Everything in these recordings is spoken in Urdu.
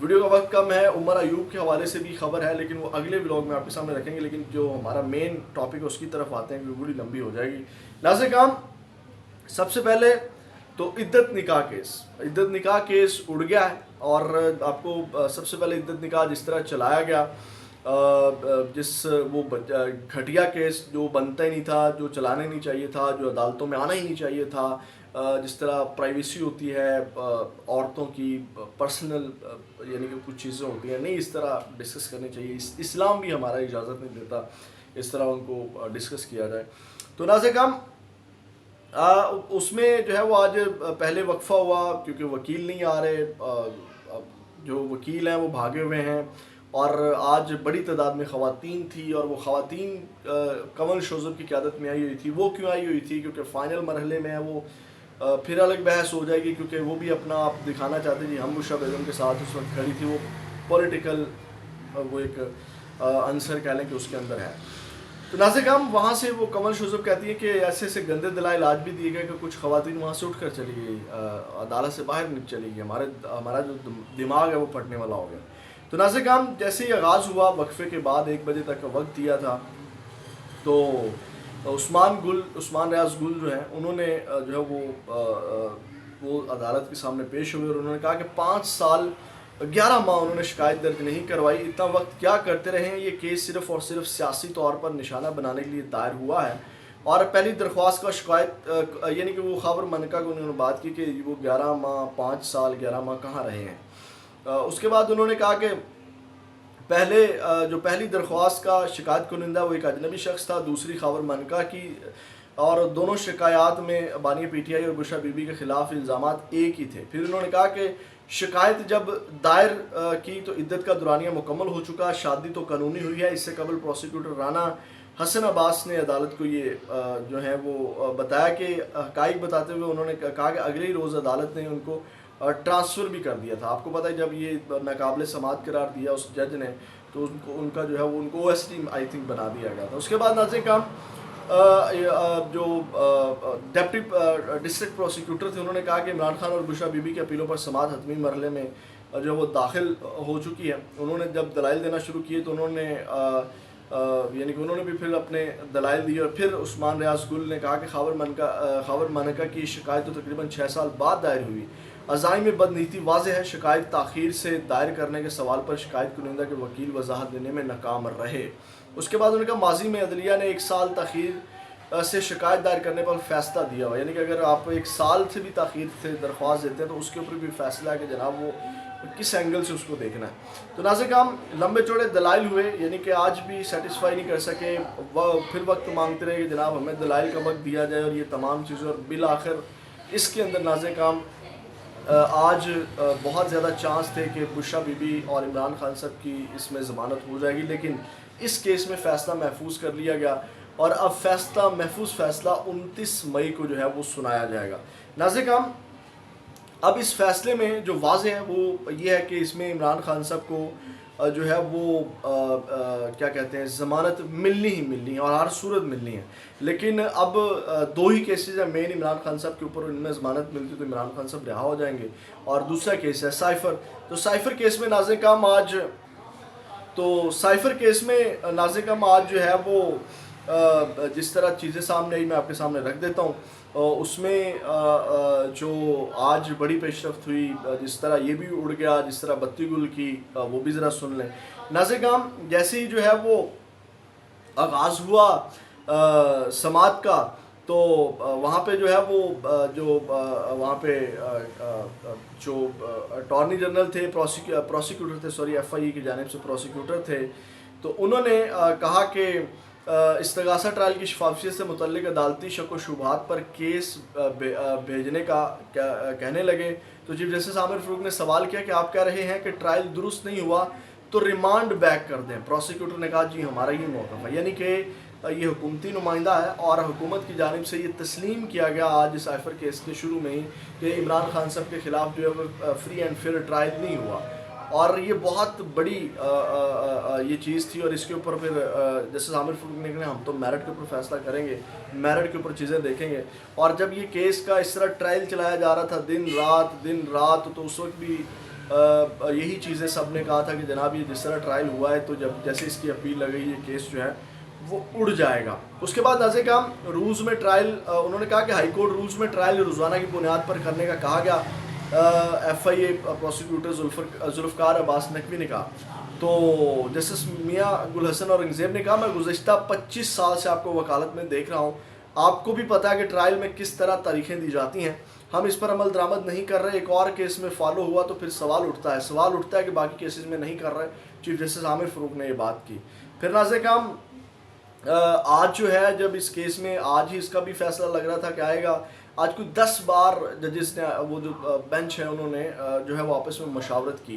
ویڈیو کا وقت کم ہے، عمر ایوب کے حوالے سے بھی خبر ہے لیکن وہ اگلے ولاگ میں آپ کے سامنے رکھیں گے، لیکن جو ہمارا مین ٹاپک ہے اس کی طرف آتے ہیں کیونکہ بڑی لمبی ہو جائے گی۔ ناظرین کرام، سب سے پہلے تو عدت نکاح کیس اڑ گیا ہے، اور آپ کو سب سے پہلے عدت نکاح جس طرح چلایا گیا، وہ گھٹیا کیس جو بنتا ہی نہیں تھا، جو چلانا ہی نہیں چاہیے تھا، جو عدالتوں میں آنا ہی نہیں چاہیے تھا، جس طرح پرائیویسی ہوتی ہے عورتوں کی پرسنل، یعنی کہ کچھ چیزیں ہوتی ہیں نہیں اس طرح ڈسکس کرنی چاہیے، اسلام بھی ہمارا اجازت نہیں دیتا اس طرح ان کو ڈسکس کیا جائے۔ تو ناظرین کرام، اس میں جو ہے وہ آج پہلے وقفہ ہوا کیونکہ وکیل نہیں آ رہے، جو وکیل ہیں وہ بھاگے ہوئے ہیں، اور آج بڑی تعداد میں خواتین تھی، اور وہ خواتین کنول شوذب کی قیادت میں آئی ہوئی تھی۔ وہ کیوں آئی ہوئی تھی؟ کیونکہ فائنل مرحلے میں وہ پھر الگ بحث ہو جائے گی، کیونکہ وہ بھی اپنا آپ دکھانا چاہتے ہیں، ہم بشریٰ بیگم کے ساتھ اس وقت کھڑی تھی، وہ پولیٹیکل وہ ایک عنصر کہہ لیں کہ اس کے اندر ہے۔ تو ناظرین کرام، وہاں سے وہ کنول شوذب کہتی ہے کہ ایسے ایسے گندے دلائل آج بھی دیے گئے کہ کچھ خواتین وہاں سے اٹھ کر چلی گئی، عدالت سے باہر چلی گئی، ہمارا جو دماغ ہے وہ پھٹنے والا ہو گیا۔ تو ناظرین کرام، جیسے ہی آغاز ہوا، وقفے کے بعد 1 بجے تک کا وقت دیا تھا، تو عثمان ریاض گل جو ہیں انہوں نے جو ہے وہ عدالت کے سامنے پیش ہوئے، اور انہوں نے کہا کہ 5 سال 11 ماہ انہوں نے شکایت درج نہیں کروائی، اتنا وقت کیا کرتے رہے ہیں؟ یہ کیس صرف اور صرف سیاسی طور پر نشانہ بنانے کے لیے دائر ہوا ہے، اور پہلی درخواست کا شکایت یعنی کہ وہ خاور منکا کو انہوں نے بات کی کہ وہ 11 ماہ 5 سال 11 ماہ کہاں رہے ہیں۔ اس کے بعد انہوں نے کہا کہ پہلی درخواست کا شکایت کنندہ وہ ایک اجنبی شخص تھا، دوسری خاور منکا کی، اور دونوں شکایات میں بانی پی ٹی آئی اور بشریٰ بی بی کے خلاف الزامات ایک ہی تھے۔ پھر انہوں نے کہا کہ شکایت جب دائر کی تو عدت کا دورانیہ مکمل ہو چکا، شادی تو قانونی ہوئی ہے۔ اس سے قبل پروسیکیوٹر رانا حسن عباس نے عدالت کو یہ جو ہے وہ بتایا کہ حقائق بتاتے ہوئے انہوں نے کہا کہ اگلے ہی روز عدالت نے ان کو ٹرانسفر بھی کر دیا تھا۔ آپ کو پتہ ہے جب یہ ناقابل سماعت قرار دیا اس جج نے تو ان کا جو ہے وہ ان کو OST آئی تھنک بنا دیا گیا تھا۔ اس کے بعد ناظرین کرام، جو ڈپٹی ڈسٹرکٹ پروسیکیوٹر تھے انہوں نے کہا کہ عمران خان اور بشریٰ بی بی کے اپیلوں پر سماعت حتمی مرحلے میں جو وہ داخل ہو چکی ہے۔ انہوں نے جب دلائل دینا شروع کیے تو انہوں نے یعنی کہ انہوں نے بھی پھر اپنے دلائل دیے، اور پھر عثمان ریاض گل نے کہا کہ خاور منکا کی شکایت تو تقریباً 6 سال بعد دائر ہوئی، عزائم میں بدنیتی واضح ہے، شکایت تاخیر سے دائر کرنے کے سوال پر شکایت کنندہ کے وکیل وضاحت دینے میں ناکام رہے۔ اس کے بعد انہوں نے کہا ماضی میں عدلیہ نے 1 سال تاخیر سے شکایت دائر کرنے پر فیصلہ دیا ہوا، یعنی کہ اگر آپ 1 سال سے بھی تاخیر سے درخواست دیتے ہیں تو اس کے اوپر بھی فیصلہ ہے کہ جناب وہ کس اینگل سے اس کو دیکھنا ہے۔ تو ناظرین کرام، لمبے چوڑے دلائل ہوئے، یعنی کہ آج بھی سیٹسفائی نہیں کر سکے، پھر وقت مانگتے رہے کہ جناب ہمیں دلائل کا وقت دیا جائے اور یہ تمام چیزیں، اور بالآخر اس کے اندر ناظرین کرام آج بہت زیادہ چانس تھے کہ بشریٰ بی بی اور عمران خان صاحب کی اس میں ضمانت ہو جائے گی، لیکن اس کیس میں فیصلہ محفوظ کر لیا گیا، اور اب محفوظ فیصلہ 29 مئی کو جو ہے وہ سنایا جائے گا۔ ناظرین کرام، اب اس فیصلے میں جو واضح ہے وہ یہ ہے کہ اس میں عمران خان صاحب کو جو ہے وہ کیا کہتے ہیں ضمانت ملنی ہے، اور ہر صورت ملنی ہے، لیکن اب 2 ہی کیسز ہیں مین عمران خان صاحب کے اوپر، ان میں ضمانت ملتی تو عمران خان صاحب رہا ہو جائیں گے، اور دوسرا کیس ہے سائفر۔ تو سائفر کیس میں ناظرین کرام آج جو ہے وہ جس طرح چیزیں سامنے آئی میں آپ کے سامنے رکھ دیتا ہوں۔ اس میں جو آج بڑی پیش رفت ہوئی، جس طرح یہ بھی اڑ گیا، جس طرح بتی گل کی، وہ بھی ذرا سن لیں۔ ناظرین کرام، جیسے ہی جو ہے وہ آغاز ہوا سماعت کا، تو وہاں پہ جو ہے وہ وہاں پہ جو اٹارنی جنرل تھے، پروسیکیوٹر تھے، FIE کی جانب سے پروسیکیوٹر تھے، تو انہوں نے کہا کہ استغاثہ ٹرائل کی شفافیت سے متعلق عدالتی شک و شبہات پر کیس بھیجنے کا کہنے لگے۔ تو چیف جسٹس عامر فاروق نے سوال کیا کہ آپ کہہ رہے ہیں کہ ٹرائل درست نہیں ہوا تو ریمانڈ بیک کر دیں۔ پروسیکیوٹر نے کہا جی ہمارا یہ موقف ہے، یعنی کہ یہ حکومتی نمائندہ ہے، اور حکومت کی جانب سے یہ تسلیم کیا گیا آج اس سائفر کیس کے شروع میں ہی کہ عمران خان صاحب کے خلاف جو ہے وہ فری اینڈ فیئر ٹرائل نہیں ہوا، اور یہ بہت بڑی یہ چیز تھی، اور اس کے اوپر پھر جسٹس عامر فاروق نے کہا ہم تو میرٹ کے اوپر فیصلہ کریں گے، میرٹ کے اوپر چیزیں دیکھیں گے۔ اور جب یہ کیس کا اس طرح ٹرائل چلایا جا رہا تھا دن رات، تو اس وقت بھی یہی چیزیں سب نے کہا تھا کہ جناب یہ جس طرح ٹرائل ہوا ہے تو جب جیسے اس کی اپیل لگئی یہ کیس جو ہے وہ اڑ جائے گا. اس کے بعد ناظرین کرام رولز میں ٹرائل انہوں نے کہا کہ ہائی کورٹ رولز میں ٹرائل روزانہ کی بنیاد پر کرنے کا کہا گیا. ایف آئی اے پروسیکیوٹر ذوالفقار عباس نقوی نے کہا. تو جسٹس میاں گل حسن اورنگزیب نے کہا میں گزشتہ 25 سال سے آپ کو وکالت میں دیکھ رہا ہوں, آپ کو بھی پتا ہے کہ ٹرائل میں کس طرح تاریخیں دی جاتی ہیں, ہم اس پر عمل درآمد نہیں کر رہے. ایک اور کیس میں فالو ہوا تو پھر سوال اٹھتا ہے کہ باقی کیسز میں نہیں کر رہے. چیف جسٹس عامر فاروق نے یہ بات کی. پھر ناظرین کرام آج جو ہے جب اس کیس میں آج ہی اس کا بھی فیصلہ لگ رہا تھا کہ آئے گا, آج کوئی 10 بار ججز نے وہ جو بینچ ہے انہوں نے جو ہے وہ آپس میں مشاورت کی,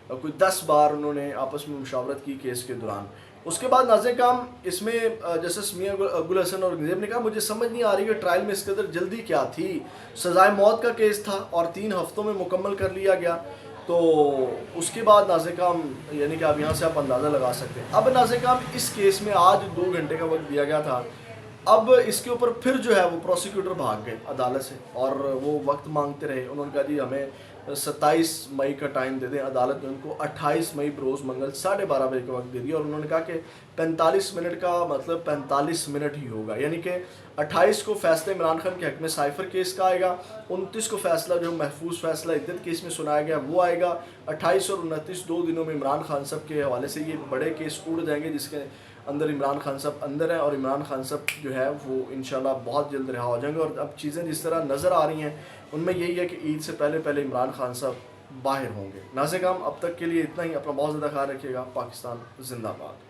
کوئی 10 بار انہوں نے آپس میں مشاورت کی کیس کے دوران. اس کے بعد ناظرین کرام اس میں جسٹس میاں گل حسن اورنگزیب نے کہا مجھے سمجھ نہیں آ رہی کہ ٹرائل میں اس قدر جلدی کیا تھی, سزائے موت کا کیس تھا اور 3 ہفتوں میں مکمل کر لیا گیا. تو اس کے بعد ناظرین کرام یعنی کہ اب یہاں سے آپ اندازہ لگا سکتے ہیں. اب ناظرین کرام اس کیس میں آج 2 گھنٹے کا وقت دیا گیا تھا, اب اس کے اوپر پھر جو ہے وہ پروسیکیوٹر بھاگ گئے عدالت سے اور وہ وقت مانگتے رہے. انہوں نے کہا جی ہمیں 27 مئی کا ٹائم دے دیں. عدالت نے ان کو 28 مئی بروز منگل 12:30 بجے کا وقت دے دیا اور انہوں نے کہا کہ 45 منٹ کا مطلب 45 منٹ ہی ہوگا, یعنی کہ 28 کو فیصلہ عمران خان کے حق میں سائفر کیس کا آئے گا, 29 کو فیصلہ جو محفوظ فیصلہ عدت کیس میں سنایا گیا وہ آئے گا, 28 اور 29 2 دنوں میں عمران خان صاحب کے حوالے سے یہ بڑے کیس اڑ جائیں گے جس کے اندر عمران خان صاحب اندر ہیں اور عمران خان صاحب جو ہے وہ انشاءاللہ بہت جلد رہا ہو جائیں گے. اور اب چیزیں جس طرح نظر آ رہی ہیں ان میں یہی ہے کہ عید سے پہلے عمران خان صاحب باہر ہوں گے. ناظرین کرام اب تک کے لیے اتنا ہی. اپنا بہت زیادہ خیال رکھیے گا. پاکستان زندہ باد.